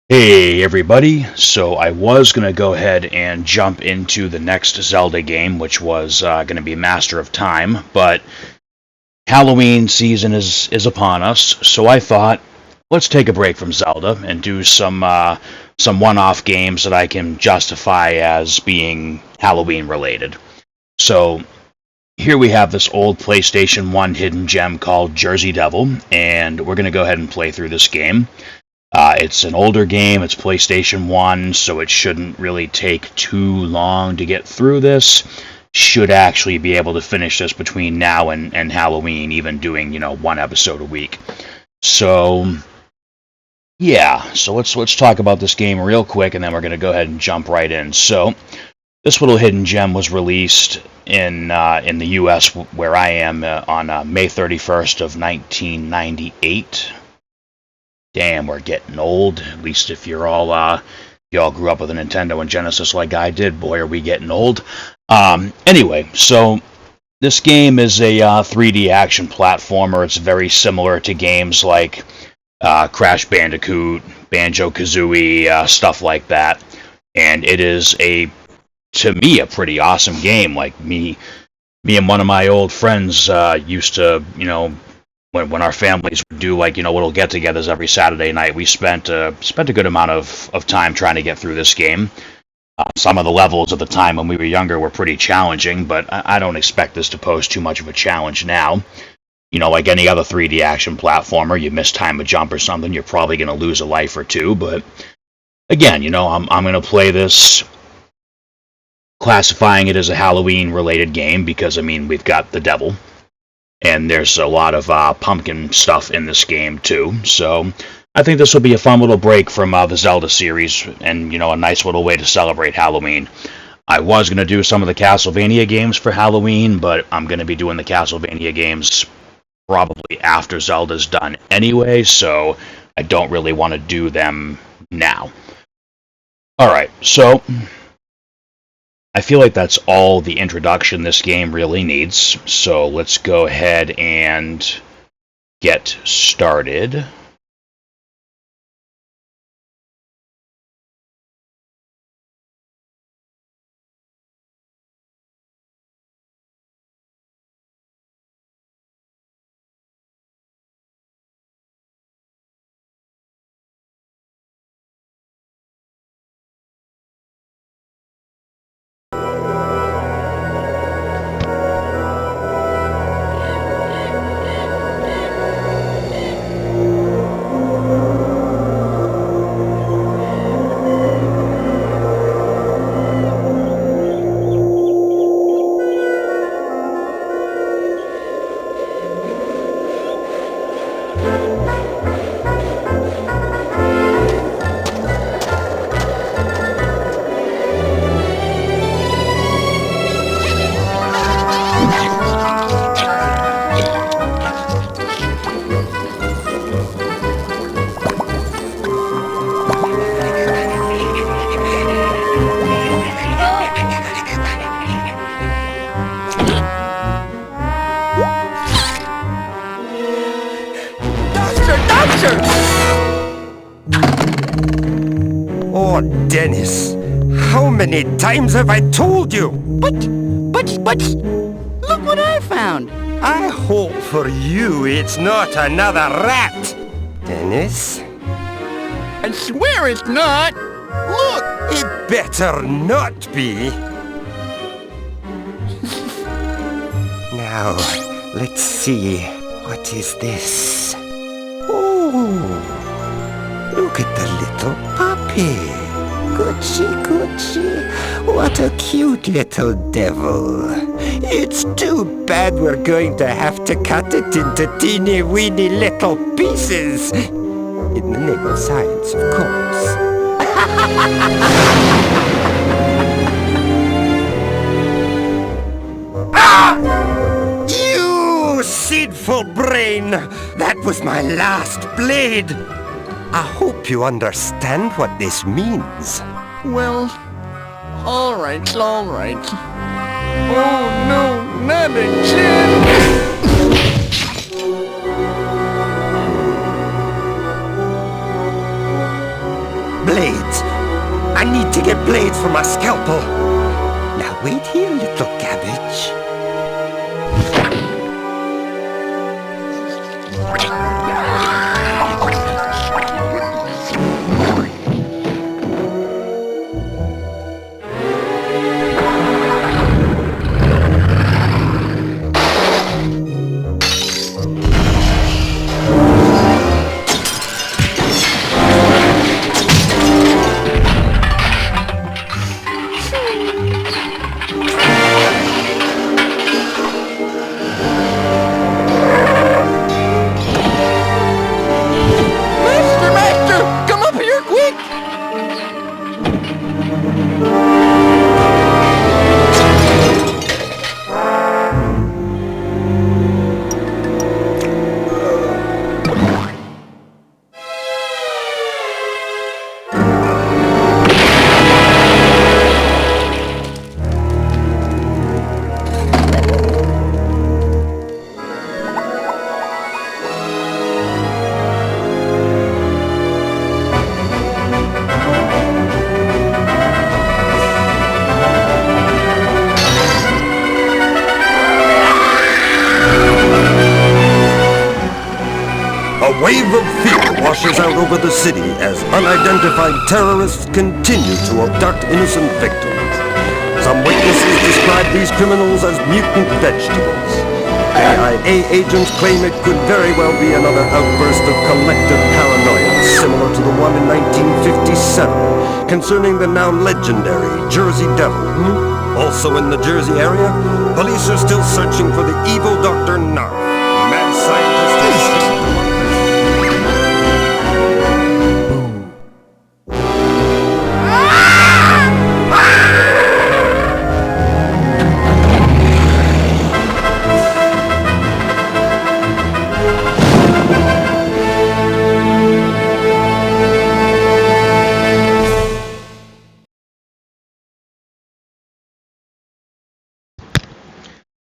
Hey everybody, so I was going to go ahead and jump into the next Zelda game, which was going to be Master of Time, but Halloween season is upon us, so I thought, let's take a break from Zelda and do some one-off games that I can justify as being Halloween related. So here we have this old PlayStation 1 hidden gem called Jersey Devil, and we're going to go ahead and play through this game. It's an older game, it's PlayStation 1, so it shouldn't really take too long to get through this. Should actually be able to finish this between now and Halloween, even doing, one episode a week. So, yeah, so let's talk about this game real quick, and then we're going to go ahead and jump right in. So, this little hidden gem was released in the U.S., where I am, on May 31st of 1998. Damn, we're getting old. At least if you all grew up with a Nintendo and Genesis like I did, boy, are we getting old. Anyway, so this game is a 3D action platformer. It's very similar to games like Crash Bandicoot, Banjo-Kazooie, stuff like that. And it is to me, a pretty awesome game. Like me and one of my old friends used to, when our families would do little get-togethers every Saturday night, we spent a good amount of time trying to get through this game. Some of the levels at the time when we were younger were pretty challenging, but I don't expect this to pose too much of a challenge now. Like any other 3D action platformer, you miss time a jump or something, you're probably going to lose a life or two. But again, I'm going to play this classifying it as a Halloween-related game because, we've got the devil. And there's a lot of pumpkin stuff in this game, too. So I think this will be a fun little break from the Zelda series and, a nice little way to celebrate Halloween. I was going to do some of the Castlevania games for Halloween, but I'm going to be doing the Castlevania games probably after Zelda's done anyway, so I don't really want to do them now. Alright, so I feel like that's all the introduction this game really needs, so let's go ahead and get started. Oh, Dennis, how many times have I told you? But, look what I found. I hope for you it's not another rat. Dennis? I swear it's not. Look. It better not be. Now, let's see. What is this? Oh, look at the little puppy. Gucci, Gucci. What a cute little devil. It's too bad we're going to have to cut it into teeny weeny little pieces. In the name of science, of course. Ah! You sinful brain! That was my last blade! I hope you understand what this means. Well, all right. Oh no, not again! get blades for my scalpel. Now wait here, little cabbage. Master, come up here quick! A wave of fear washes out over the city as unidentified terrorists continue to abduct innocent victims. Some witnesses describe these criminals as mutant vegetables. AIA agents claim it could very well be another outburst of collective paranoia similar to the one in 1957 concerning the now legendary Jersey Devil. Also in the Jersey area, police are still searching for the evil Dr. Narf, the mad scientist.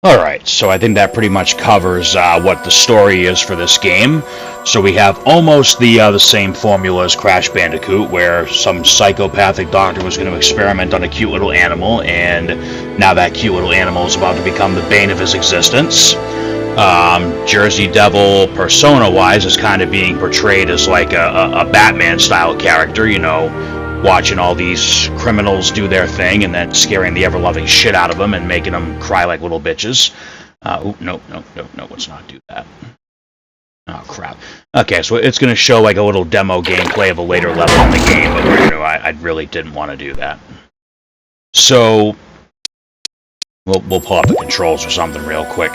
Alright, so I think that pretty much covers what the story is for this game. So we have almost the same formula as Crash Bandicoot, where some psychopathic doctor was going to experiment on a cute little animal, and now that cute little animal is about to become the bane of his existence. Jersey Devil, persona-wise, is kind of being portrayed as like a Batman-style character, you know, watching all these criminals do their thing and then scaring the ever-loving shit out of them and making them cry like little bitches. No, let's not do that. Oh, crap. Okay, so it's going to show like a little demo gameplay of a later level in the game, but you know, I really didn't want to do that. So, we'll pull up the controls or something real quick.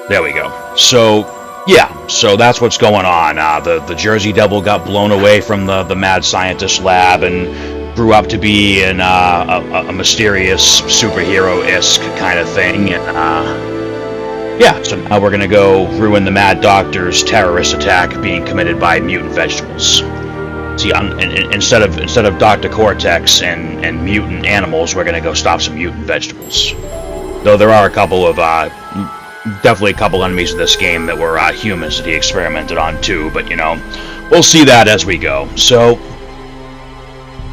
There we go. So, yeah, so that's what's going on. The Jersey Devil got blown away from the mad scientist lab and grew up to be a mysterious superhero-esque kind of thing. And yeah, so now we're gonna go ruin the Mad Doctor's terrorist attack being committed by mutant vegetables. See, instead of Dr. Cortex and mutant animals, we're gonna go stop some mutant vegetables. Though there are a couple of definitely a couple enemies in this game that were humans that he experimented on too, but you know, we'll see that as we go. So,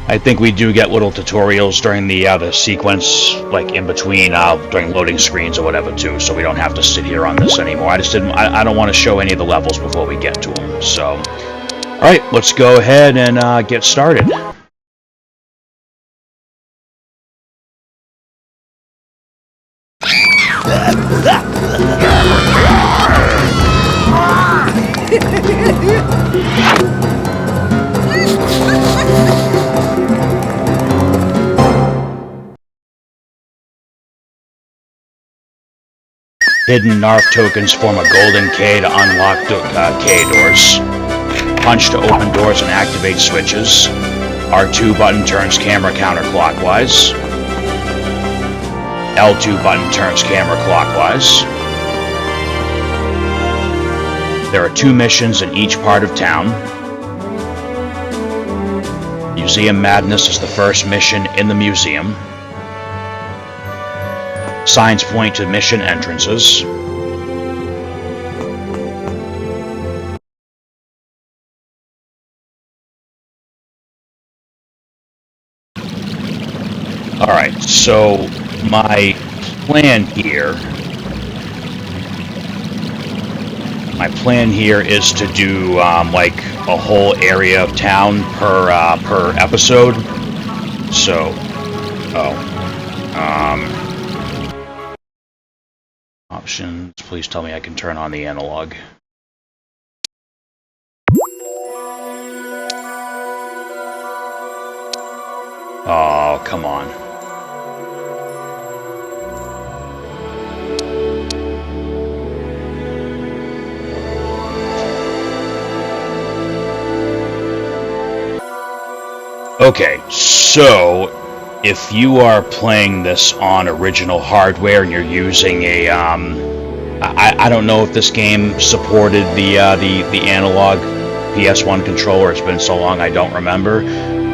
I think we do get little tutorials during the sequence, like in between, during loading screens or whatever too, so we don't have to sit here on this anymore. I don't want to show any of the levels before we get to them, so. Alright, let's go ahead and get started. Hidden Narf tokens form a golden K to unlock K doors. Punch to open doors and activate switches. R2 button turns camera counterclockwise. L2 button turns camera clockwise. There are 2 missions in each part of town. Museum Madness is the first mission in the museum. Signs point to mission entrances. Alright, so my plan here... My plan here is to do, like, a whole area of town per episode. So... Options. Please tell me I can turn on the analog. Oh, come on. Okay, so if you are playing this on original hardware and you're using a, I don't know if this game supported the analog PS1 controller. It's been so long I don't remember.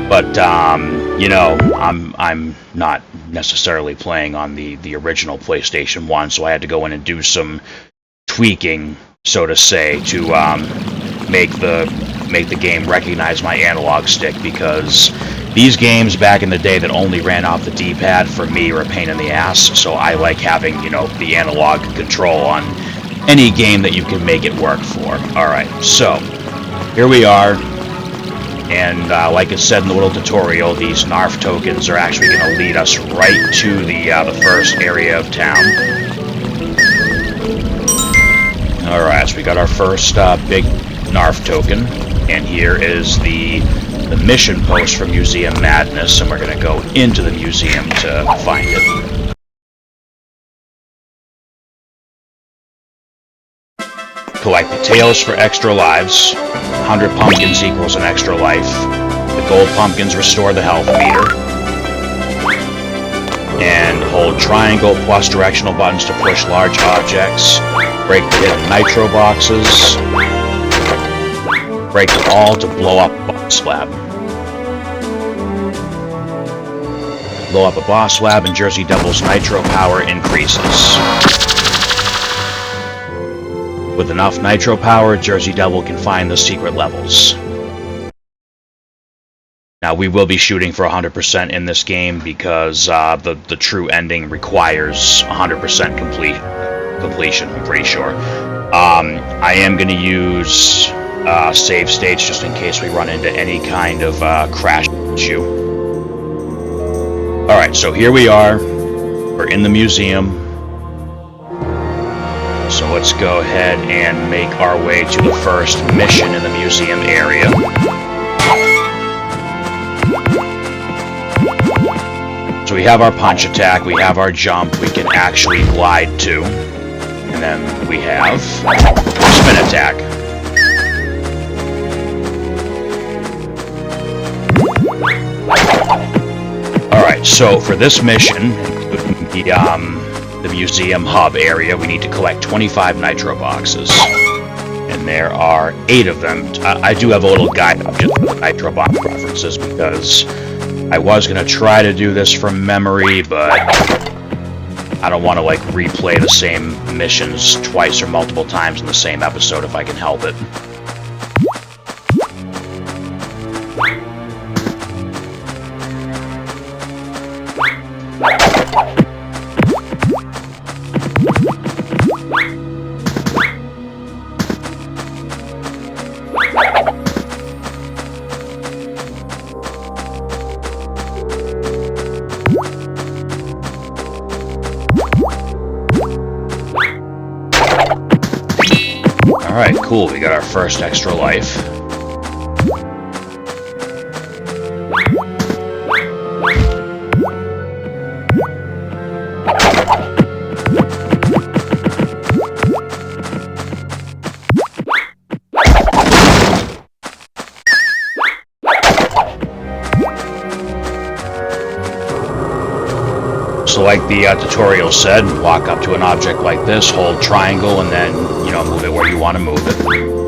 But you know, I'm not necessarily playing on the original PlayStation 1, so I had to go in and do some tweaking, so to say, to make the game recognize my analog stick, because these games back in the day that only ran off the D-pad for me were a pain in the ass. So I like having, you know, the analog control on any game that you can make it work for. All right, so here we are. And like it said in the little tutorial, these NARF tokens are actually going to lead us right to the first area of town. Alright, so we got our first big NARF token. And here is the mission post for Museum Madness, and we're going to go into the museum to find it. Collect the tails for extra lives. 100 pumpkins equals an extra life. The gold pumpkins restore the health meter. And hold triangle plus directional buttons to push large objects. Break the hidden nitro boxes. Break them all to blow up a boss slab. Blow up a boss slab and Jersey Devil's nitro power increases. With enough nitro power, Jersey Devil can find the secret levels. Now, we will be shooting for 100% in this game because the true ending requires 100% completion, I'm pretty sure. I am going to use save states just in case we run into any kind of crash issue. Alright, so here we are. We're in the museum. So let's go ahead and make our way to the first mission in the museum area. So we have our punch attack, we have our jump, we can actually glide too. And then we have spin attack. Alright, so for this mission, the museum hub area, we need to collect 25 nitro boxes. And there are 8 of them. I do have a little guide up just for the nitro box references because I was going to try to do this from memory, but I don't want to like replay the same missions twice or multiple times in the same episode if I can help it. Alright, cool, we got our first extra life. So like the tutorial said, walk up to an object like this, hold triangle, and then, you know, move it where you want to move it.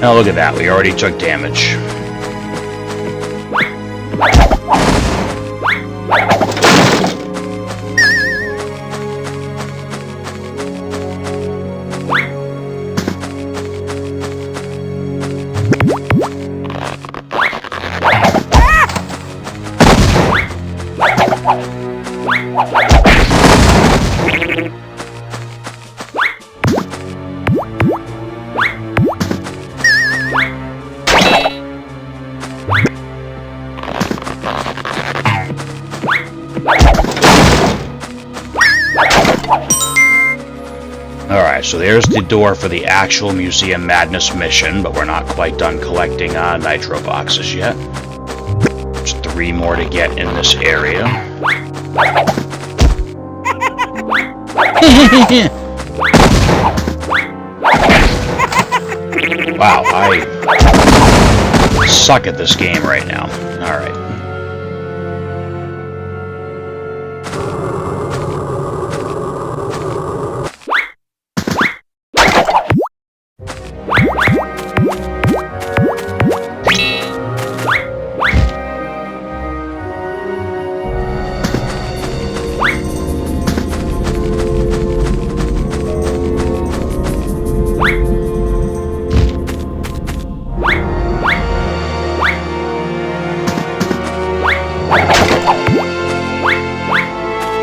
Oh, look at that. We already took damage. Alright, so there's the door for the actual Museum Madness mission, but we're not quite done collecting nitro boxes yet. There's 3 more to get in this area. Wow, I suck at this game right now. Alright.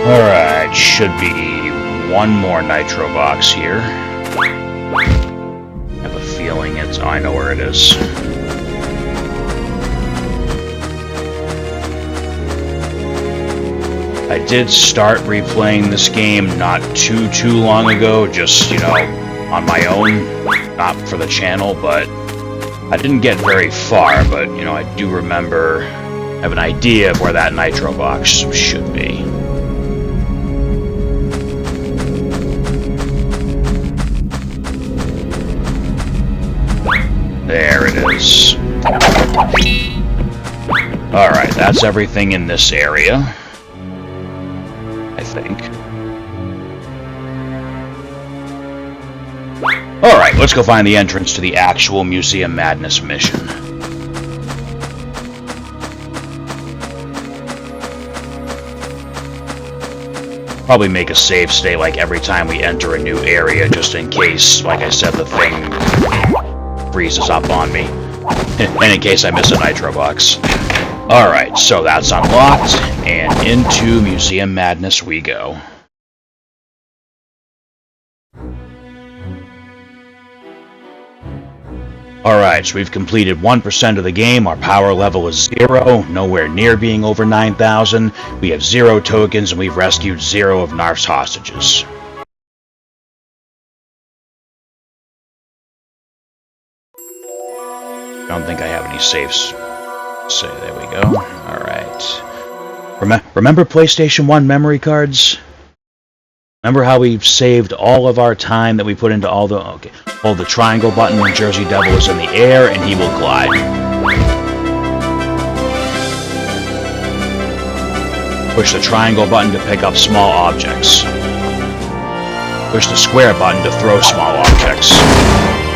Alright, should be 1 more nitro box here. I have a feeling it's... Oh, I know where it is. I did start replaying this game not too long ago, just, you know, on my own, not for the channel, but I didn't get very far, but, you know, I do remember, I have an idea of where that nitro box should be. There it is. Alright, that's everything in this area. I think. Alright, let's go find the entrance to the actual Museum Madness mission. Probably make a save state like every time we enter a new area, just in case, like I said, the thing freezes up on me. And in case I miss a nitro box. Alright, so that's unlocked, and into Museum Madness we go. Alright, so we've completed 1% of the game, our power level is 0, nowhere near being over 9,000, we have 0 tokens, and we've rescued 0 of Narf's hostages. I don't think I have any saves. So there we go. Alright. Remember PlayStation 1 memory cards? Remember how we saved all of our time that we put into all the... Okay. Hold the triangle button when Jersey Devil is in the air, and he will glide. Push the triangle button to pick up small objects. Push the square button to throw small objects.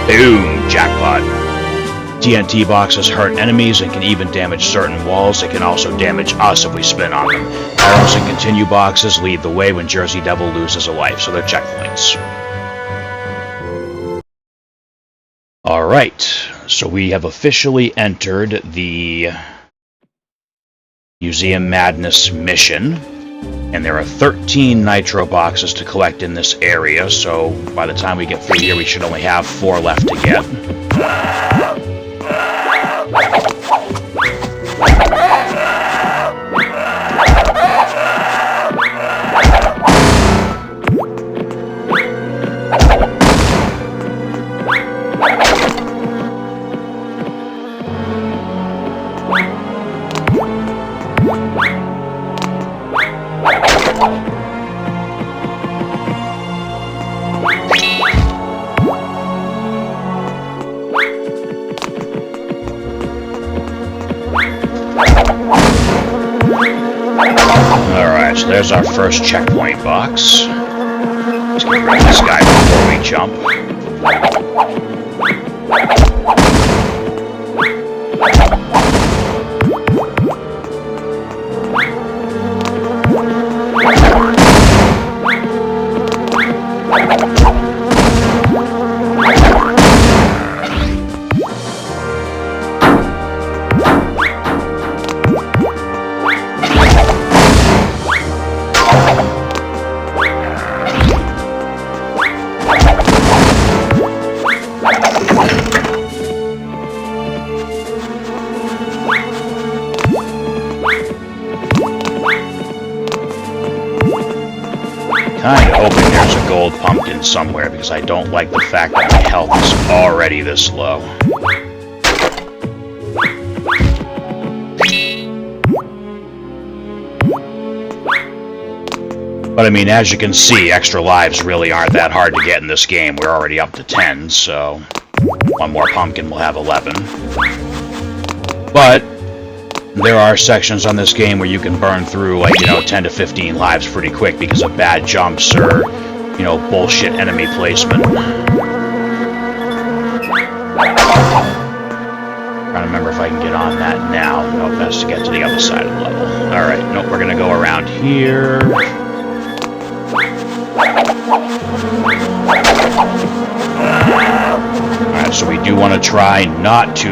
Boom! Jackpot. TNT boxes hurt enemies and can even damage certain walls. They can also damage us if we spin on them. Arrows and continue boxes lead the way when Jersey Devil loses a life, so they're checkpoints. Alright, so we have officially entered the Museum Madness mission, and there are 13 nitro boxes to collect in this area, so by the time we get through here we should only have 4 left to get. Alright, so there's our first checkpoint box. Let's get rid of this guy before we jump. Kind of hoping there's a gold pumpkin somewhere, because I don't like the fact that my health is already this low. But I mean, as you can see, extra lives really aren't that hard to get in this game. We're already up to 10, so one more pumpkin will have 11. But there are sections on this game where you can burn through, like, 10 to 15 lives pretty quick because of bad jumps or, bullshit enemy placement. Trying to remember if I can get on that now. Nope, that's to get to the other side of the level. Alright, nope, we're gonna go around here. Alright, so we do want to try not to,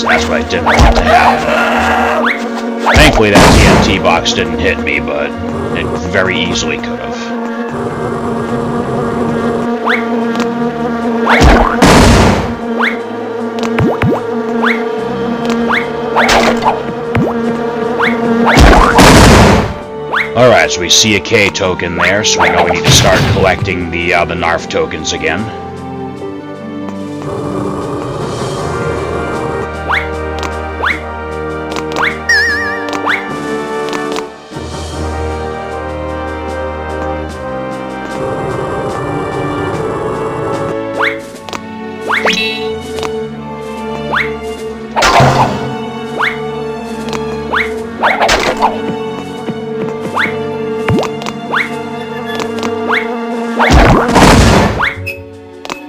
that's what I didn't want to happen. Thankfully that TNT box didn't hit me, but it very easily could have. Alright, so we see a K token there, so we know we need to start collecting the NARF tokens again.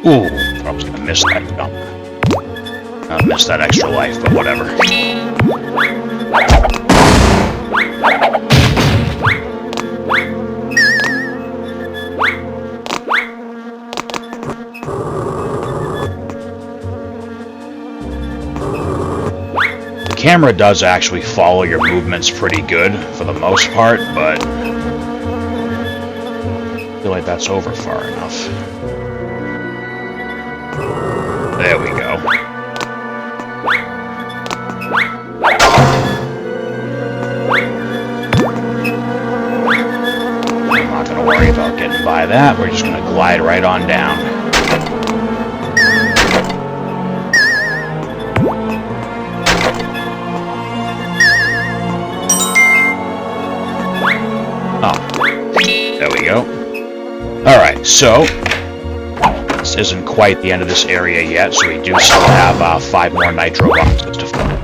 Ooh, I was gonna miss that jump. I missed that extra life, but whatever. The camera does actually follow your movements pretty good for the most part, but I feel like that's over far enough. There we go. I'm not going to worry about getting by that. We're just going to glide right on down. Oh, there we go. Alright, so this isn't quite the end of this area yet, so we do still have 5 more nitro boxes to fill.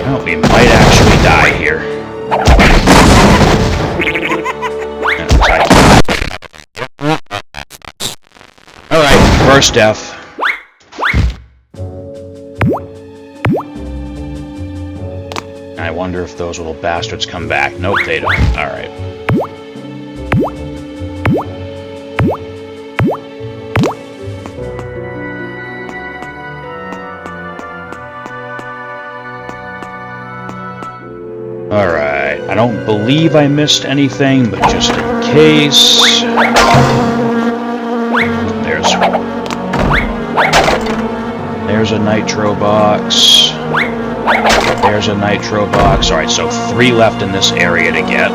Well, we might actually die here. Alright, first death. I wonder if those little bastards come back. Nope, they don't. Alright. Alright. I don't believe I missed anything, but just in case. There's a nitro box. There's a nitro box. Alright, so 3 left in this area to get.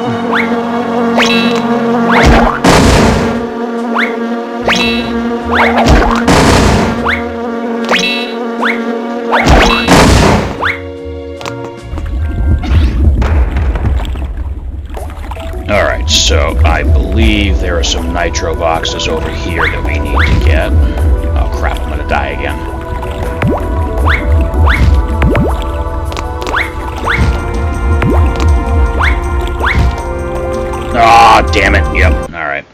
Alright, so I believe there are some nitro boxes over here that we need to get. Oh crap, I'm gonna die again. Aw, oh, damn it. Yep. Alright.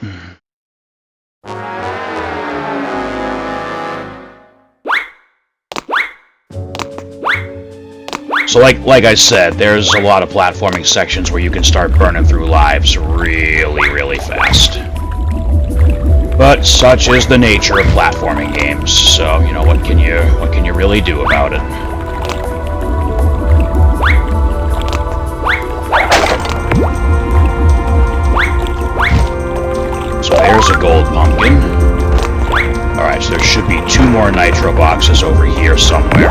So like I said, there's a lot of platforming sections where you can start burning through lives really, really fast. But such is the nature of platforming games, so, what can you really do about it? there's a gold pumpkin. Alright, so there should be 2 more nitro boxes over here somewhere.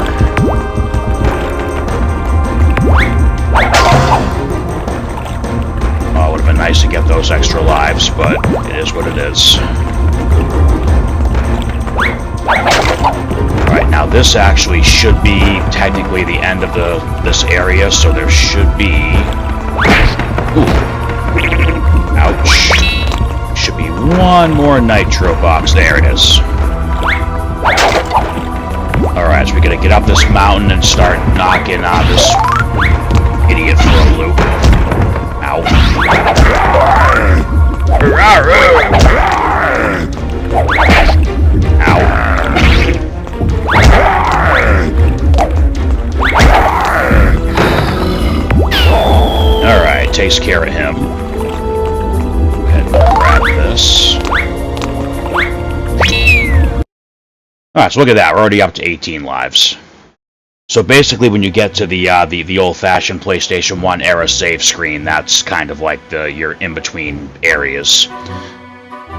Oh, it would have been nice to get those extra lives, but it is what it is. Alright, now this actually should be technically the end of this area, so there should be... Ooh. Ouch. Should be 1 more nitro box. There it is. Alright, so we gotta get up this mountain and start knocking this idiot for a loop. Ow. Ow. Alright, takes care of him. Go ahead and grab this. Alright, so look at that. We're already up to 18 lives. So basically, when you get to the old-fashioned PlayStation 1 era save screen, that's kind of like your in-between areas.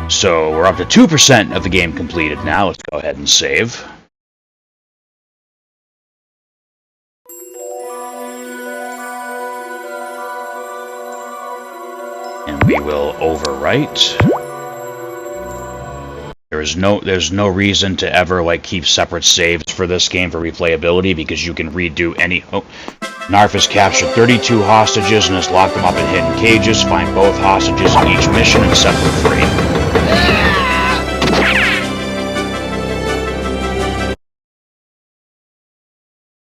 So we're up to 2% of the game completed now. Let's go ahead and save. And we will overwrite. There's no reason to ever keep separate saves for this game for replayability, because you can redo any... Oh, Narf has captured 32 hostages and has locked them up in hidden cages. Find both hostages in each mission and set them free.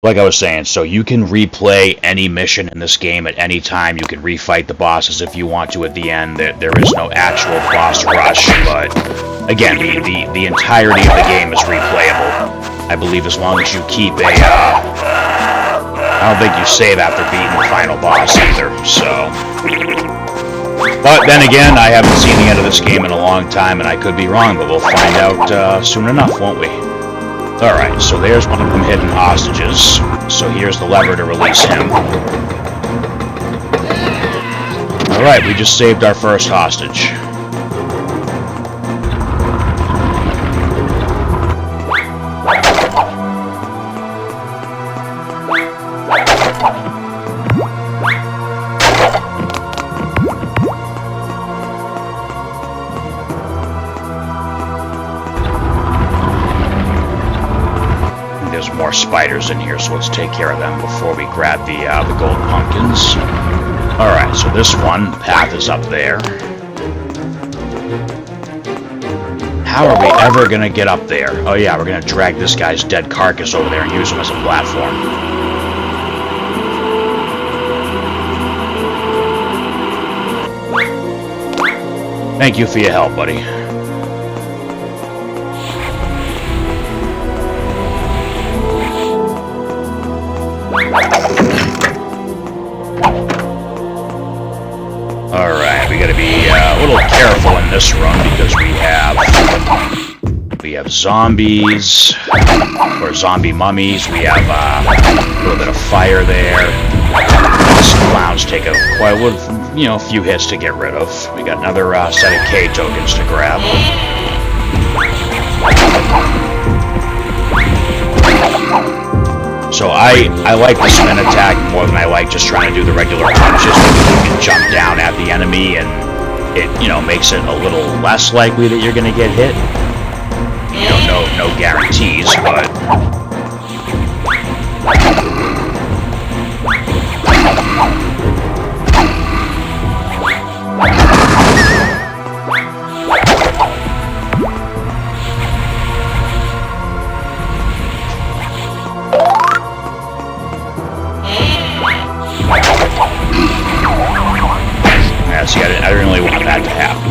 Like I was saying, so you can replay any mission in this game at any time. You can refight the bosses if you want to at the end. There is no actual boss rush, but again, the entirety of the game is replayable. I believe as long as you keep a... I don't think you save after beating the final boss either, so... But then again, I haven't seen the end of this game in a long time, and I could be wrong, but we'll find out soon enough, won't we? Alright, so there's one of them hidden hostages. So here's the lever to release him. Alright, we just saved our first hostage. There's more spiders in here, so let's take care of them before we grab the gold pumpkins. Alright, so this one path is up there. How are we ever gonna get up there? Oh yeah, we're gonna drag this guy's dead carcass over there and use him as a platform. Thank you for your help, buddy. Alright, we gotta be a little careful in this run because we have zombies, or zombie mummies, we have a little bit of fire there. These clowns take a few hits to get rid of. We got another set of K tokens to grab. So I like the spin attack more than I like just trying to do the regular punches, because you can jump down at the enemy and it, makes it a little less likely that you're going to get hit. No guarantees, but... See, I didn't really want that to happen.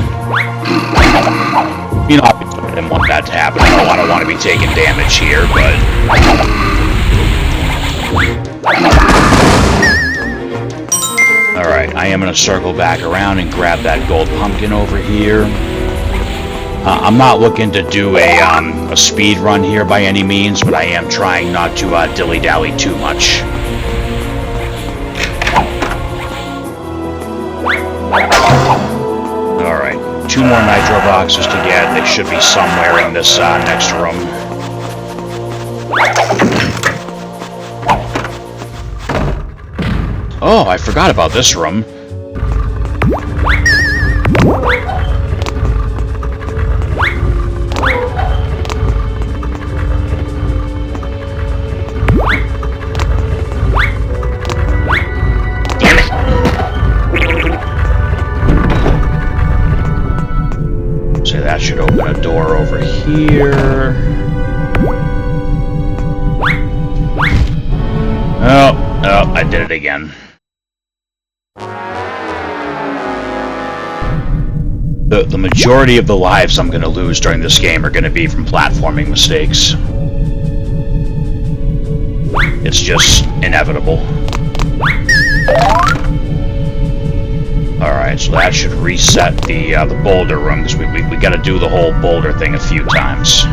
Obviously I didn't want that to happen. I don't want to be taking damage here, but... Alright, I am going to circle back around and grab that gold pumpkin over here. I'm not looking to do a speed run here by any means, but I am trying not to dilly-dally too much. Alright, 2 2 more nitro boxes to get. They should be somewhere in this next room. Oh, I forgot about this room. That should open a door over here. Oh, I did it again. The majority of the lives I'm going to lose during this game are going to be from platforming mistakes. It's just inevitable. Alright, so that should reset the boulder room, because we got to do the whole boulder thing a few times.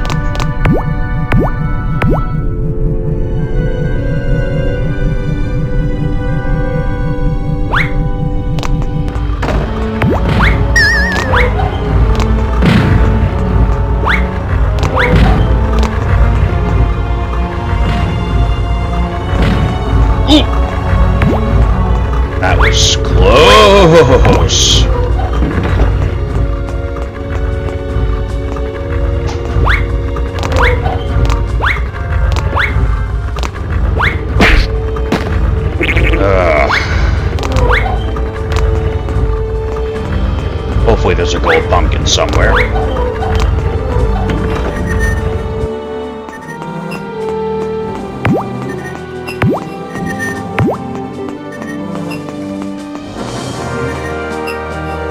Ooh! That was close! Hopefully there's a gold pumpkin somewhere.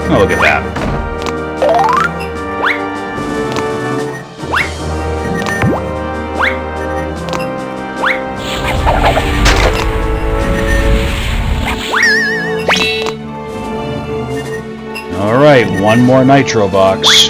Oh, look at that. Alright, one more nitro box.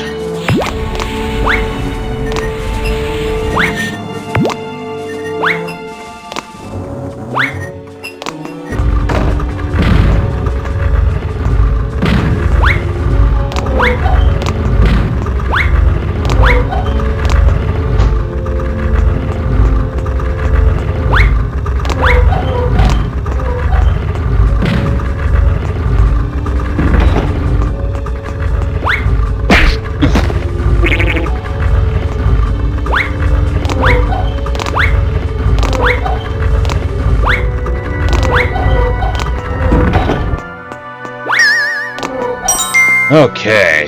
Okay.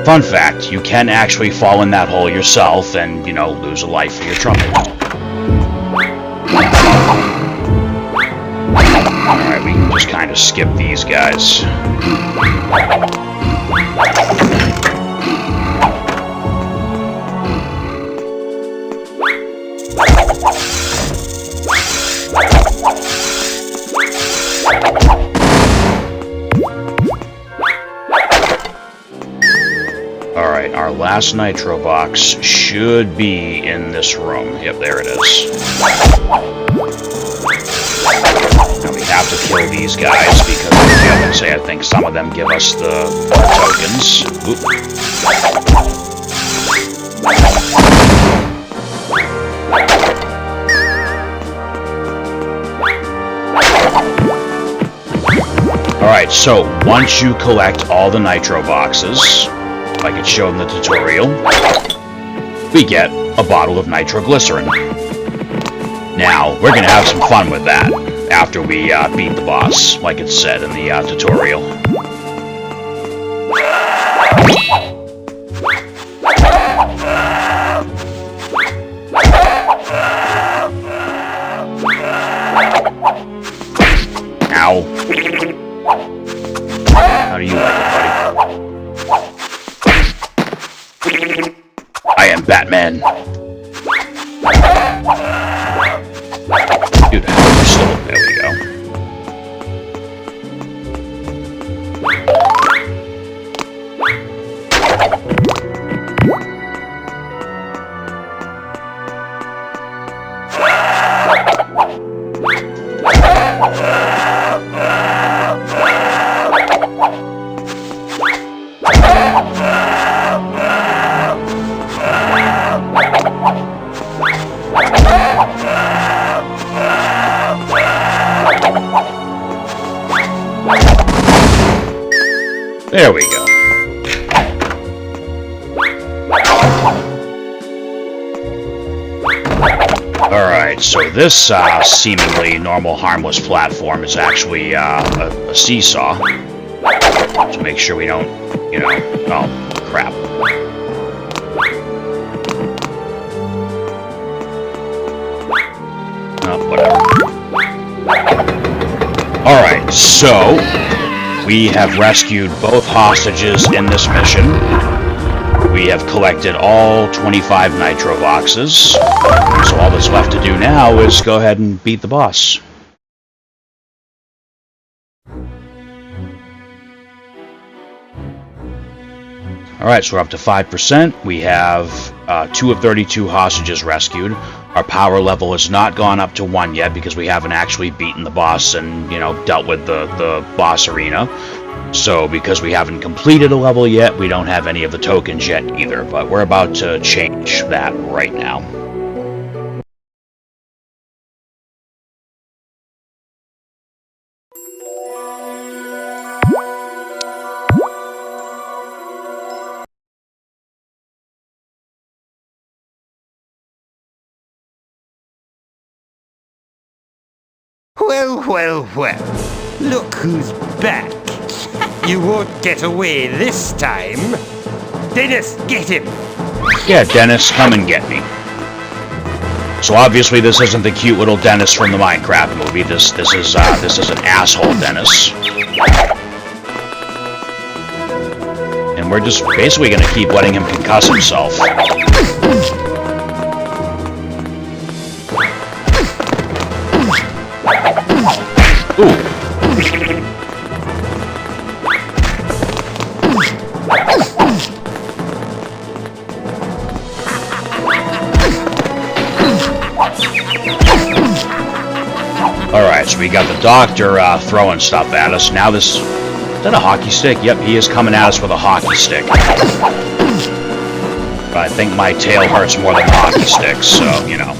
Fun fact, you can actually fall in that hole yourself and, you know, lose a life for your trouble. Alright, we can just kind of skip these guys. Alright, our last nitro box should be in this room. Yep, there it is. Now we have to kill these guys because I think some of them give us the tokens. Oop. Alright, so once you collect all the nitro boxes, like it showed in the tutorial, we get a bottle of nitroglycerin. Now, we're going to have some fun with that after we beat the boss, like it said in the tutorial. Ow. How do you like it, buddy? I am Batman. Dude, how are you still? There we go. There we go. Alright, so this seemingly normal, harmless platform is actually a seesaw. To make sure we don't, you know... Oh, crap. Oh, whatever. Alright, so... we have rescued both hostages in this mission. We have collected all 25 nitro boxes. So all that's left to do now is go ahead and beat the boss. Alright, so we're up to 5%. We have 2 of 32 hostages rescued. Our power level has not gone up to 1 yet because we haven't actually beaten the boss and, you know, dealt with the boss arena. So because we haven't completed a level yet, we don't have any of the tokens yet either. But we're about to change that right now. Well, well, well. Look who's back. You won't get away this time. Dennis, get him! Yeah, Dennis, come and get me. So obviously this isn't the cute little Dennis from the Minecraft movie. This is an asshole Dennis. And we're just basically gonna keep letting him concuss himself. Ooh. Alright, so we got the doctor throwing stuff at us. Now this... Is that a hockey stick? Yep, he is coming at us with a hockey stick. But I think my tail hurts more than the hockey stick, so, you know.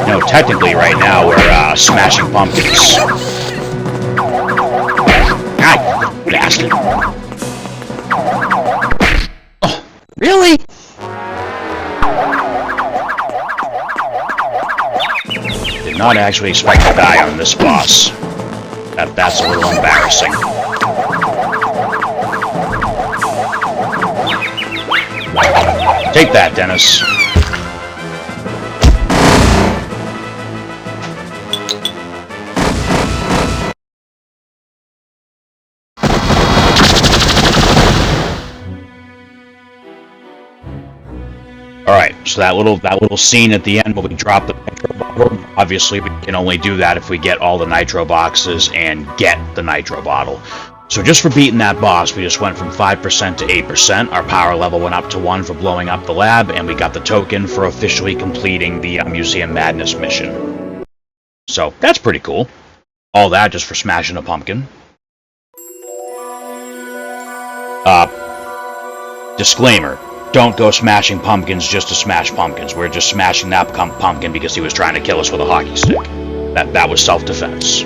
No, technically right now we're smashing pumpkins. God, bastard. Oh, really? Did not actually expect to die on this boss. That's a little embarrassing. Take that, Dennis. Alright, so that little scene at the end where we drop the nitro bottle, obviously we can only do that if we get all the nitro boxes and get the nitro bottle. So just for beating that boss, we just went from 5% to 8%. Our power level went up to 1 for blowing up the lab, and we got the token for officially completing the Museum Madness mission. So that's pretty cool. All that just for smashing a pumpkin. Disclaimer. Don't go smashing pumpkins just to smash pumpkins. We're just smashing that pumpkin because he was trying to kill us with a hockey stick. That was self-defense.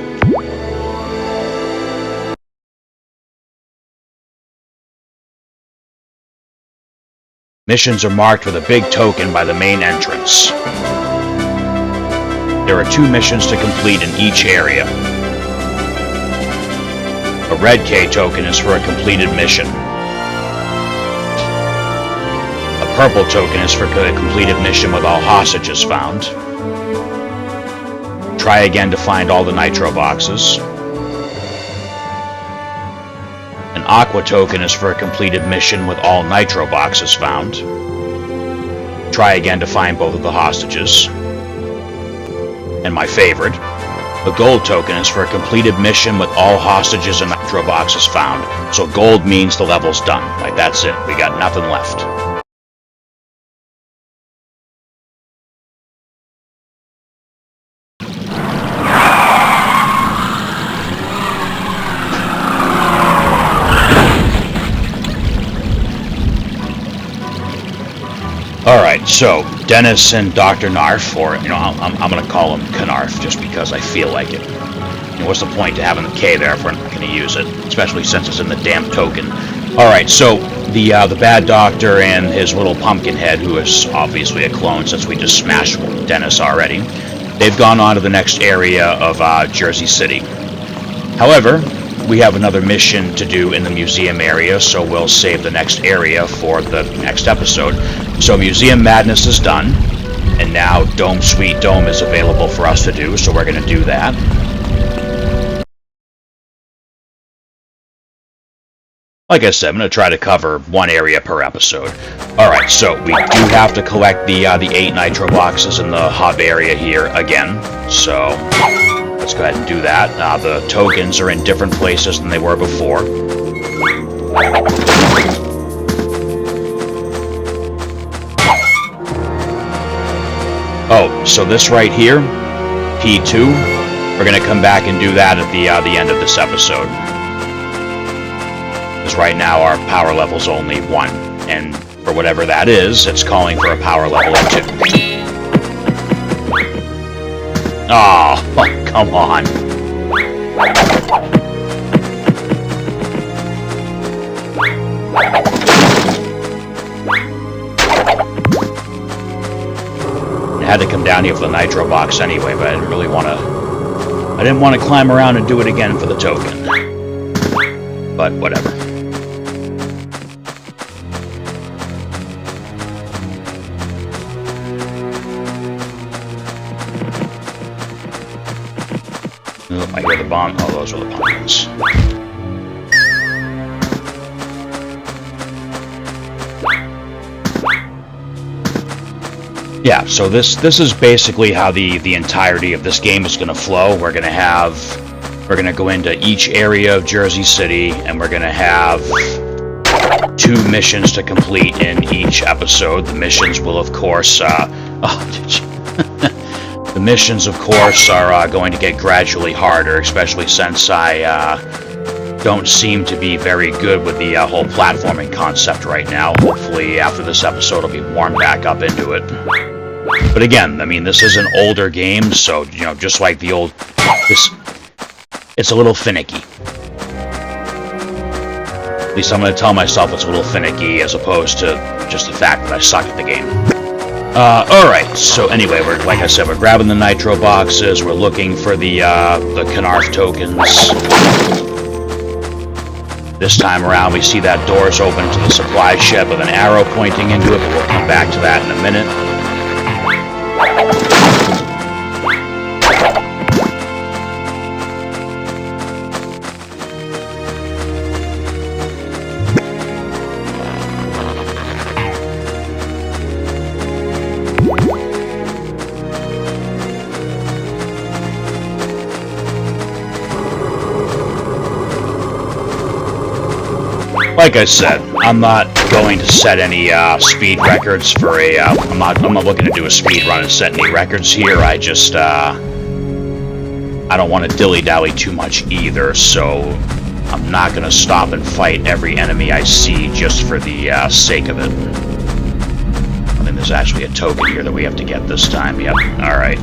Missions are marked with a big token by the main entrance. There are 2 missions to complete in each area. A red K token is for a completed mission. Purple token is for a completed mission with all hostages found. Try again to find all the nitro boxes. An aqua token is for a completed mission with all nitro boxes found. Try again to find both of the hostages. And my favorite, the gold token is for a completed mission with all hostages and nitro boxes found. So gold means the level's done. Like, that's it. We got nothing left. Alright, so Dennis and Dr. Narf, or, I'm going to call him Knarf just because I feel like it. What's the point to having the K there if we're not going to use it, especially since it's in the damn token. Alright, so the bad doctor and his little pumpkin head, who is obviously a clone since we just smashed Dennis already, they've gone on to the next area of Jersey City. However, we have another mission to do in the museum area, so we'll save the next area for the next episode. So Museum Madness is done, and now Dome Sweet Dome is available for us to do, so we're going to do that. Like I said, I'm going to try to cover one area per episode. Alright, so we do have to collect the 8 nitro boxes in the hub area here again, so let's go ahead and do that. The tokens are in different places than they were before. Oh, so this right here, P2, we're going to come back and do that at the end of this episode. Because right now our power level's only 1, and for whatever that is, it's calling for a power level of 2. Oh, come on. I had to come down here for the nitro box anyway, but I didn't really want to... I didn't want to climb around and do it again for the token. But whatever. Oh, I hear the bomb. Oh, those are the pumpkins. Yeah, so this is basically how the entirety of this game is going to flow. We're going to go into each area of Jersey City, and we're going to have 2 missions to complete in each episode. The missions will, of course, the missions, of course, are going to get gradually harder, especially since I don't seem to be very good with the whole platforming concept right now. Hopefully, after this episode, I'll be warmed back up into it. But again, I mean, this is an older game, so, just like the old... it's a little finicky. At least I'm going to tell myself it's a little finicky, as opposed to just the fact that I suck at the game. Alright, so anyway, like I said, we're grabbing the nitro boxes, we're looking for the Knarf tokens. This time around, we see that door's open to the supply shed with an arrow pointing into it, but we'll come back to that in a minute. Like I said, I'm not going to set any speed records for a. I'm not looking to do a speed run and set any records here. I just I don't want to dilly-dally too much either. So I'm not going to stop and fight every enemy I see just for the sake of it. I think there's actually a token here that we have to get this time. Yep. All right.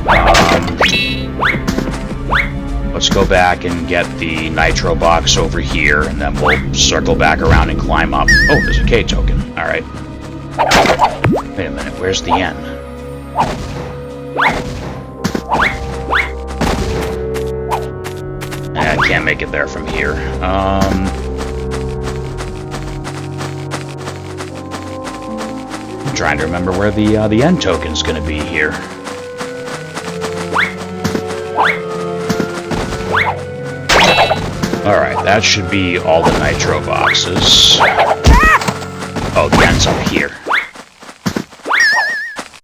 Let's go back and get the nitro box over here, and then we'll circle back around and climb up. Oh, there's a K token. Alright. Wait a minute, where's the N? I can't make it there from here. I'm trying to remember where the N token's gonna be here. Alright, that should be all the nitro boxes. Oh, the end's up here.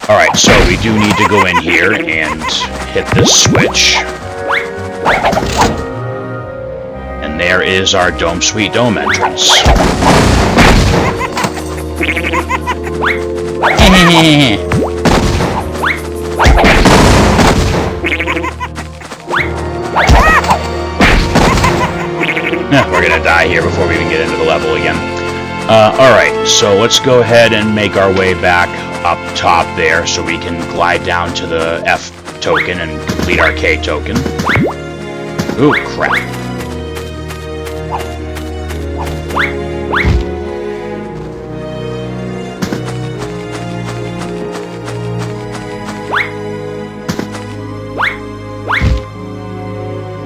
Alright, so we do need to go in here and hit this switch. And there is our Dome Sweet Dome entrance. We're gonna die here before we even get into the level again. Alright, so let's go ahead and make our way back up top there so we can glide down to the F token and complete our K token. Ooh, crap.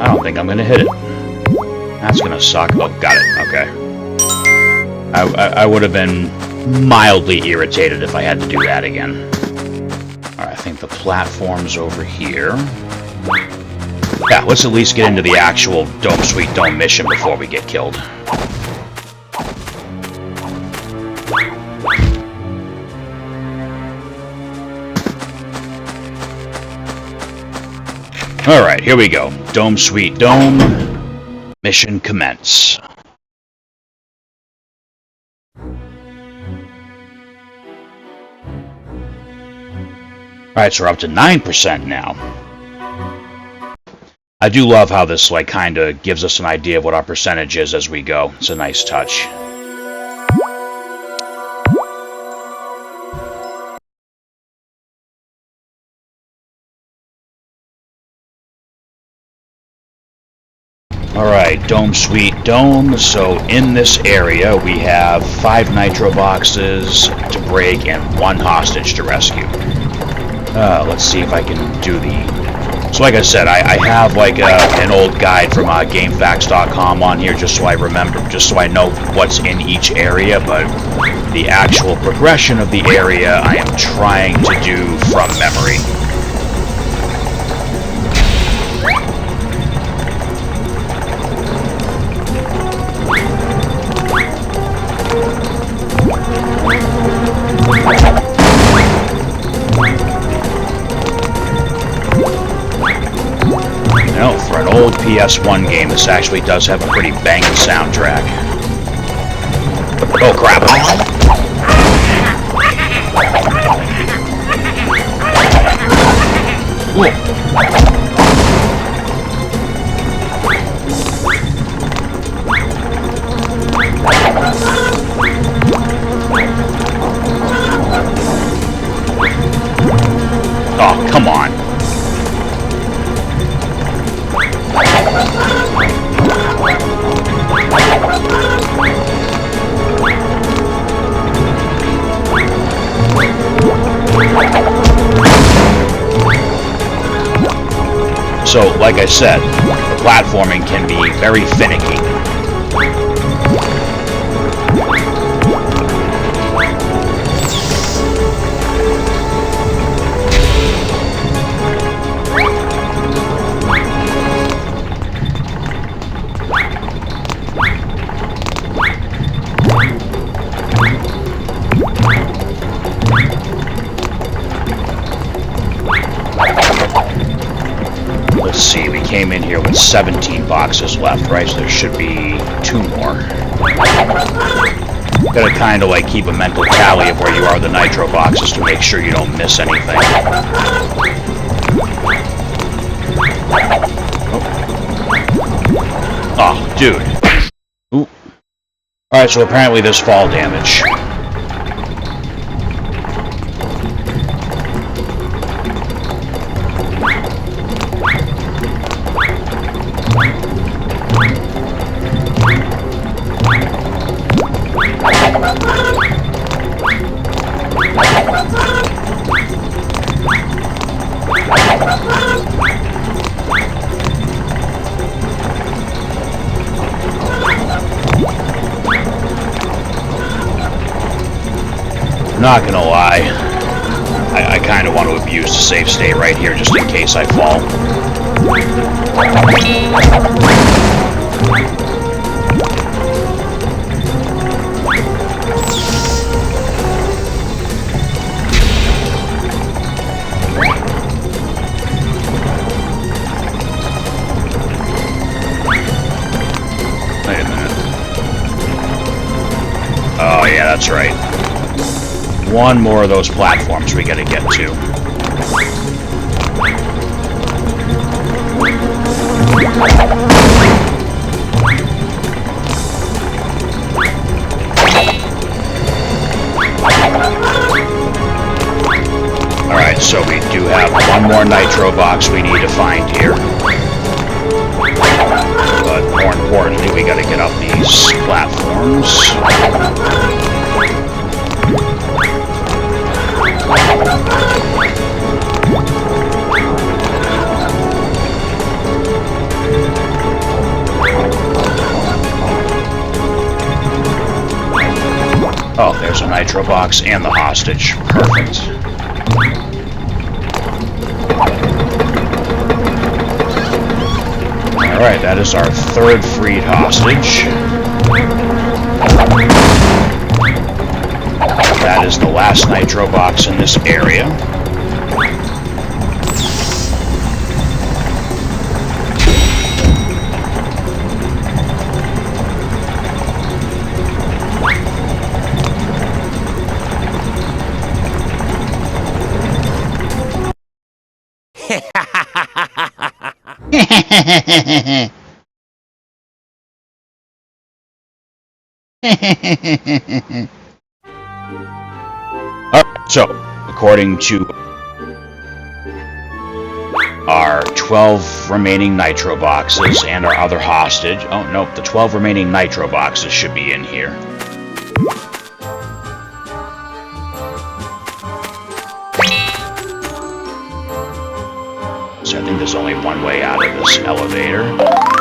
I don't think I'm gonna hit it. That's gonna suck. Oh, got it. Okay. I would have been mildly irritated if I had to do that again. Alright, I think the platform's over here. Yeah, let's at least get into the actual Dome Sweet Dome mission before we get killed. Alright, here we go. Dome Sweet Dome. Mission commence. Alright, so we're up to 9% now. I do love how this, like, kind of gives us an idea of what our percentage is as we go. It's a nice touch. Alright, Dome Sweet Dome. So in this area we have 5 nitro boxes to break and 1 hostage to rescue. Let's see if I can do the... So like I said, I have like an old guide from GameFAQs.com on here just so I remember, just so I know what's in each area, but the actual progression of the area I am trying to do from memory. No, for an old PS1 game, this actually does have a pretty banging soundtrack. Oh crap! Ooh. Oh, come on. So, like I said, the platforming can be very finicky. Let's see, we came in here with 17 boxes left, right? So there should be 2 more. Gotta kind of like keep a mental tally of where you are with the nitro boxes to make sure you don't miss anything. Oh, dude. Ooh. Alright, so apparently there's fall damage. Not gonna lie, I kind of want to abuse the save state right here just in case I fall. Wait a minute. Oh yeah, that's right. One more of those platforms we gotta get to. one more nitro box we need to find here. But more importantly, we gotta get up these platforms. Oh, there's a nitro box and the hostage. Perfect. Alright, that is our third freed hostage. That is the last nitro box in this area. Alright, so, according to our 12 remaining nitro boxes and our other hostage... Oh, nope, the 12 remaining nitro boxes should be in here. So I think there's only one way out of this elevator.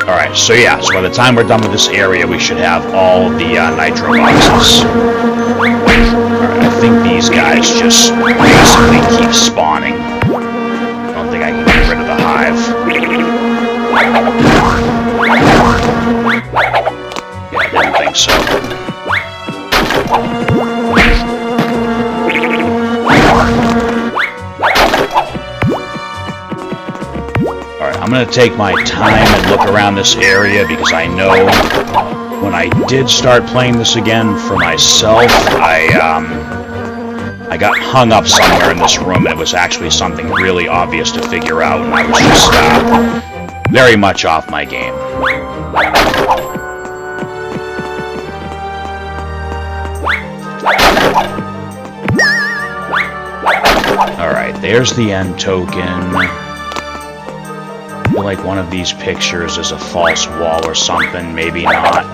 Alright, so yeah, so by the time we're done with this area, we should have all of the nitro boxes. Alright, I think these guys just basically keep spawning. I don't think I can get rid of the hive. Yeah, I didn't think so. I'm going to take my time and look around this area because I know when I did start playing this again for myself, I got hung up somewhere in this room and it was actually something really obvious to figure out and I was just very much off my game. Alright, there's the end token. I feel like one of these pictures is a false wall or something, maybe not.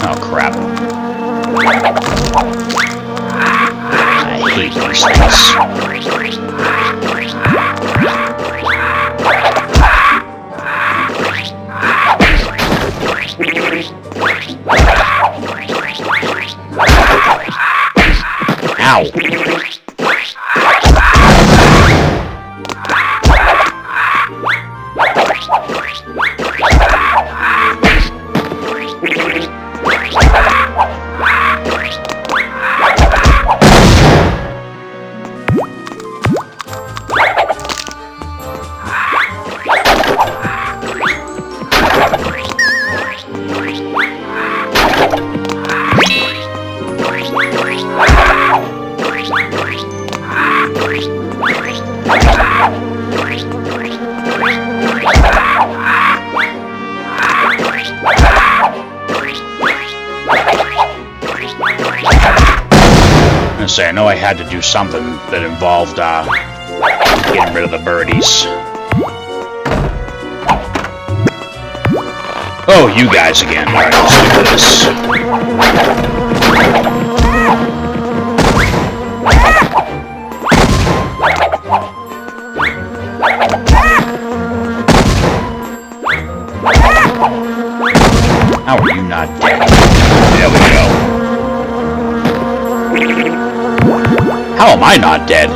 Oh crap. I hate these things. Ow! I know I had to do something that involved getting rid of the birdies. Oh, you guys again. Alright, let's do this. How are you not dead? There we go. How am I not dead?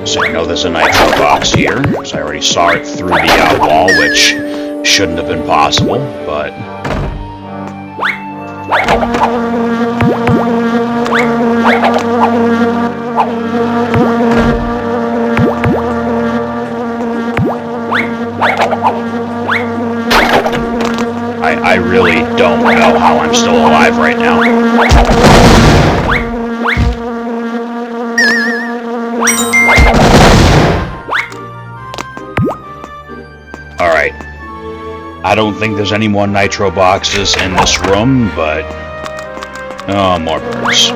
So I know there's a nitro box here, because I already saw it through the wall, which shouldn't have been possible, but... I'm still alive right now. Alright. I don't think there's any more nitro boxes in this room, but... Oh, more birds.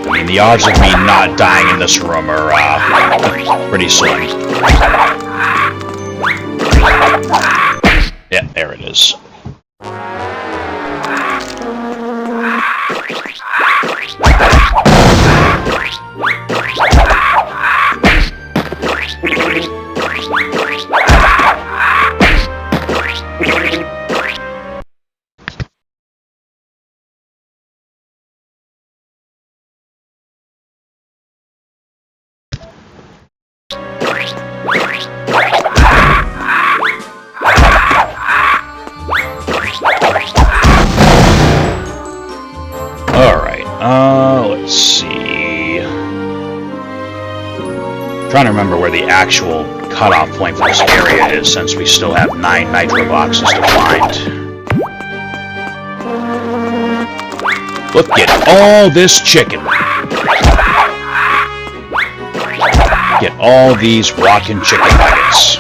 I mean, the odds of me not dying in this room are, pretty slim. Yeah, there it is. Let's see. Trying to remember where the actual cutoff point for this area is, since we still have 9 nitro boxes to find. Look at all this chicken. Get all these walking chicken nuggets.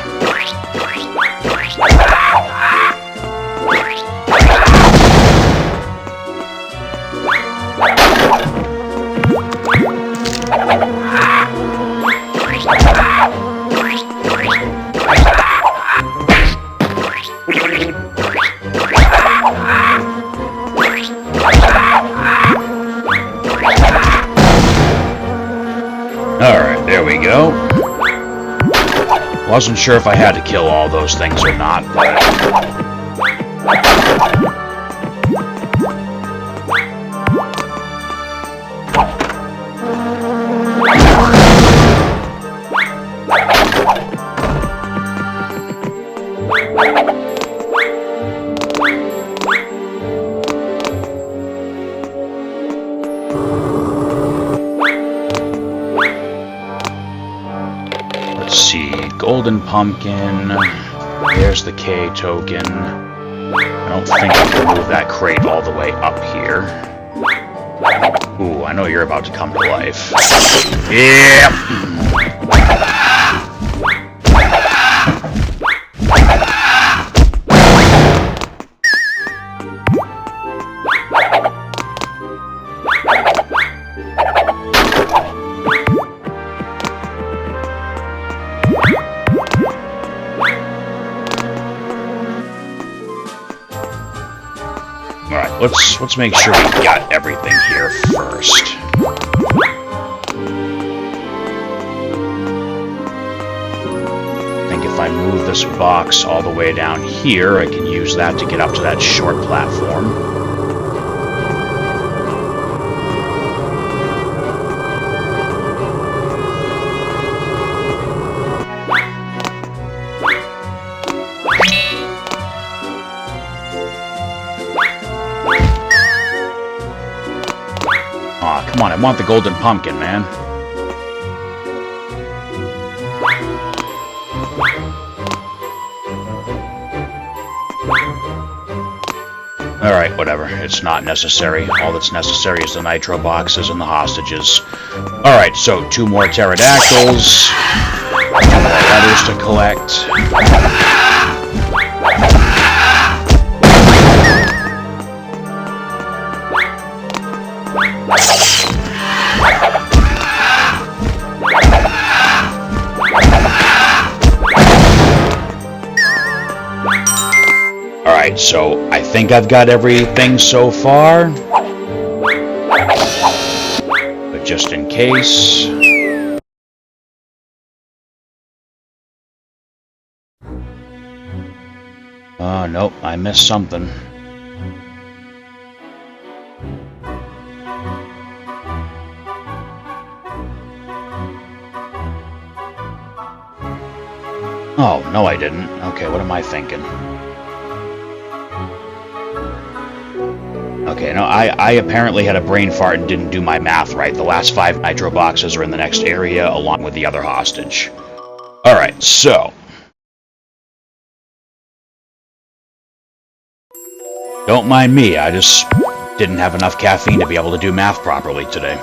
Alright, there we go. Wasn't sure if I had to kill all those things or not, but... Let's see, golden pumpkin, there's the K token. I don't think I can move that crate all the way up here. Ooh, I know you're about to come to life. Yep! Alright, let's make sure we got everything here first. I think if I move this box all the way down here, I can use that to get up to that short platform. Aw, come on, I want the golden pumpkin, man. Alright, whatever. It's not necessary. All that's necessary is the nitro boxes and the hostages. Alright, so 2 more pterodactyls. 2 more letters to collect. Alright, so I think I've got everything so far. But just in case... Oh, nope, I missed something. Oh, no I didn't. Okay, what am I thinking? Okay, no, I apparently had a brain fart and didn't do my math right. The last 5 nitro boxes are in the next area, along with the other hostage. Alright, so... Don't mind me, I just didn't have enough caffeine to be able to do math properly today.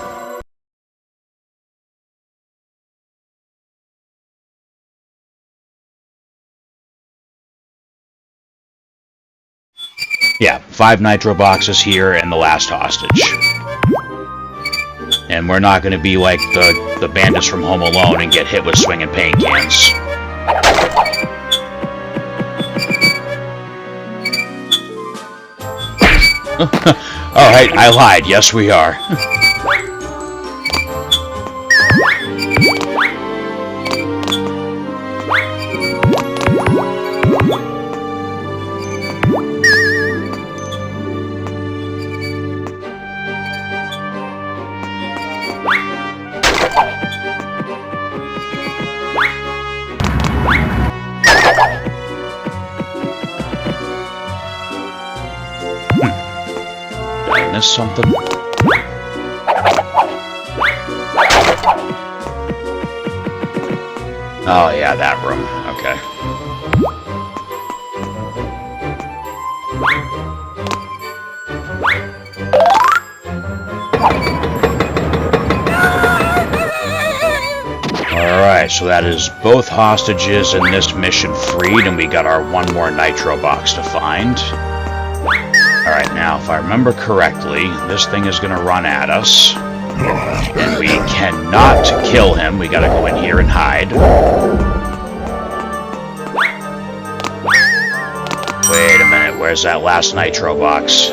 Yeah, 5 nitro boxes here and the last hostage. And we're not going to be like the bandits from Home Alone and get hit with swinging paint cans. Alright, I lied. Yes, we are. Did I miss something? Oh yeah, that room. Okay. Alright, so that is both hostages in this mission freed, and we got our 1 more nitro box to find. Alright, now, if I remember correctly, this thing is going to run at us. And we cannot kill him. We gotta go in here and hide. Wait a minute, where's that last nitro box?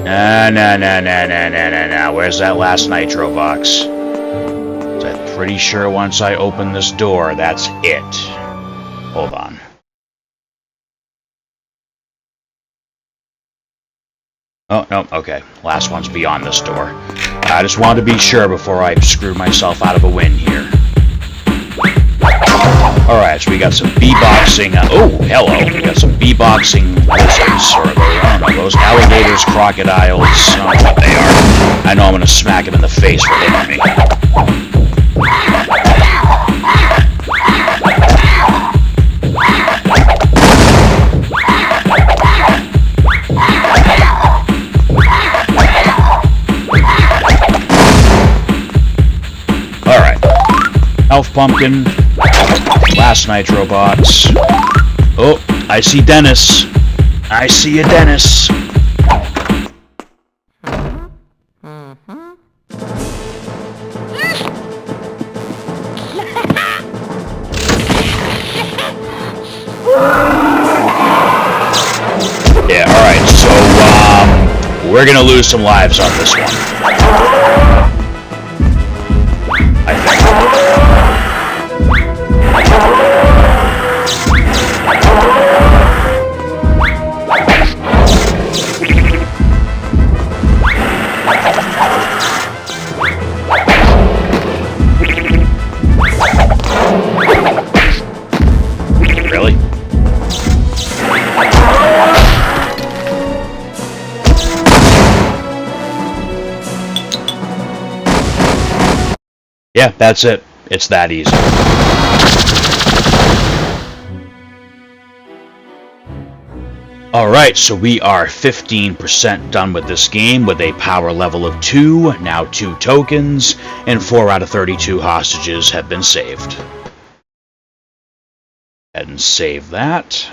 No. Where's that last nitro box? I'm pretty sure once I open this door, that's it. Hold on. Oh, no, okay. Last one's beyond this door. I just wanted to be sure before I screw myself out of a win here. Alright, so we got some B-boxing... oh, hello! We got some B-boxing lizards, or I don't know, those alligators, crocodiles, I don't know what they are. I know I'm gonna smack him in the face for hitting me. Health pumpkin. Last nitro box. Oh, I see Dennis. I see you, Dennis. Yeah, alright, so, we're gonna lose some lives on this one. I think. Really? Yeah, that's it. It's that easy. Alright, so we are 15% done with this game with a power level of 2, now 2 tokens, and 4 out of 32 hostages have been saved. Go ahead and save that.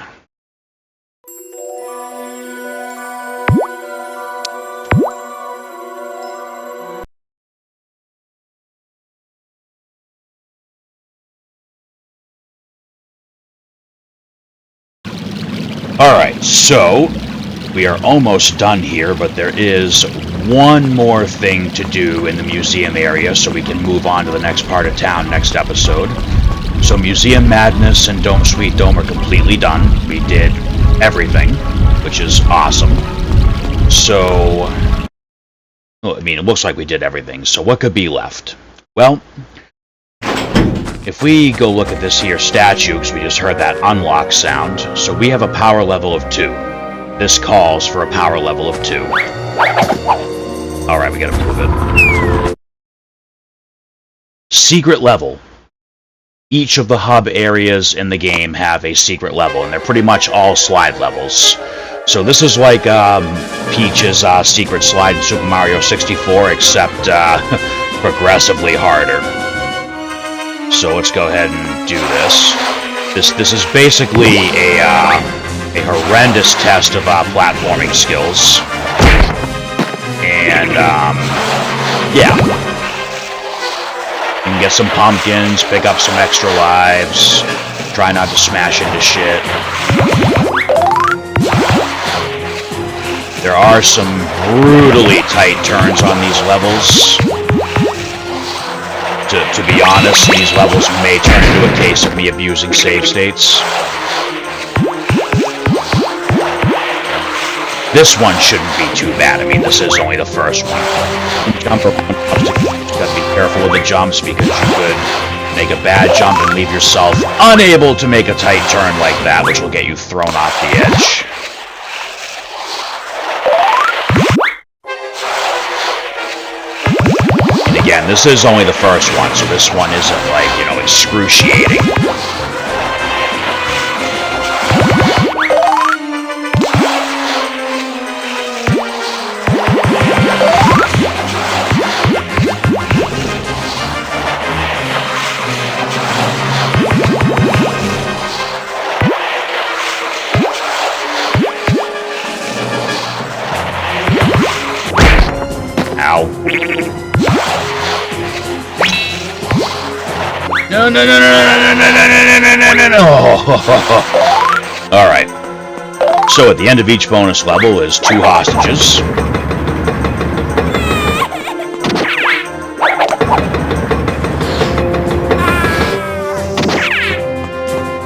Alright, so we are almost done here, but there is one more thing to do in the museum area, so we can move on to the next part of town next episode. So Museum Madness and Dome Sweet Dome are completely done. We did everything, which is awesome. So, well, I mean, it looks like we did everything, so what could be left? Well, if we go look at this here statue, because we just heard that unlock sound, so we have a power level of 2. this calls for a power level of 2. Alright, we gotta move it. Secret level. Each of the hub areas in the game have a secret level, and they're pretty much all slide levels. So this is like Peach's secret slide in Super Mario 64, except progressively harder. So let's go ahead and do this. This is basically a horrendous test of platforming skills. And, yeah. You can get some pumpkins, pick up some extra lives, try not to smash into shit. There are some brutally tight turns on these levels. To be honest, these levels may turn into a case of me abusing save states. This one shouldn't be too bad. I mean, this is only the first one. Jump around. You gotta be careful with the jumps because you could make a bad jump and leave yourself unable to make a tight turn like that, which will get you thrown off the edge. And again, this is only the first one, so this one isn't like, you know, excruciating. No, no, no, no, no, no, no, no, no, no, no, no. Alright. So at the end of each bonus level is 2 hostages.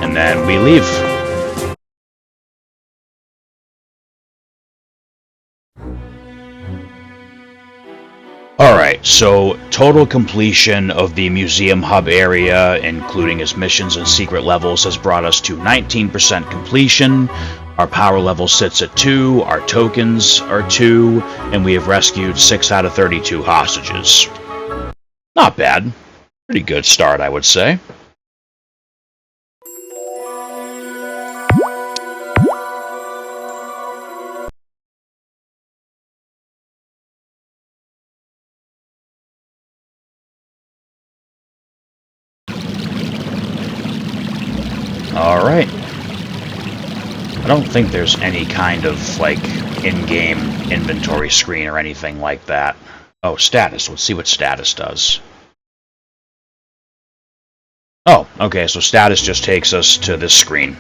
And then we leave. Alright, so total completion of the museum hub area, including its missions and secret levels, has brought us to 19% completion. Our power level sits at 2, our tokens are 2, and we have rescued 6 out of 32 hostages. Not bad. Pretty good start, I would say. Alright. I don't think there's any kind of, like, in-game inventory screen or anything like that. Oh, status. Let's see what status does. Oh, okay, so status just takes us to this screen.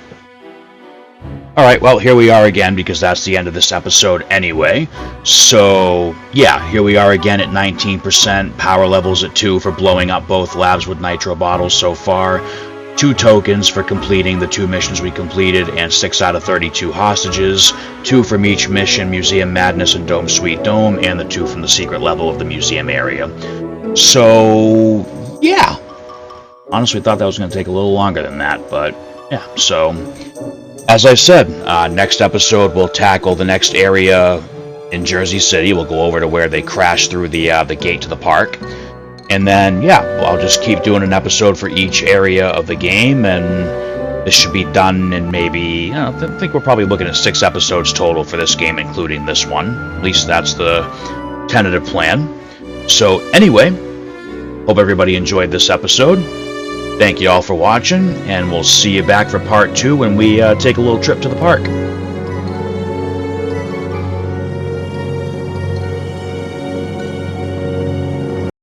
Alright, well, here we are again, because that's the end of this episode anyway. So, yeah, here we are again at 19%, power levels at 2 for blowing up both labs with nitro bottles so far. 2 tokens for completing the 2 missions we completed, and 6 out of 32 hostages, 2 from each mission, Museum Madness and Dome Sweet Dome, and the 2 from the secret level of the museum area. So, yeah. Honestly, thought that was going to take a little longer than that, but yeah. So, as I said, next episode we'll tackle the next area in Jersey City. We'll go over to where they crash through the gate to the park. And then, yeah, I'll just keep doing an episode for each area of the game, and this should be done in maybe, I think we're probably looking at 6 episodes total for this game, including this one. At least that's the tentative plan. So, anyway, hope everybody enjoyed this episode. Thank you all for watching, and we'll see you back for part 2 when we take a little trip to the park.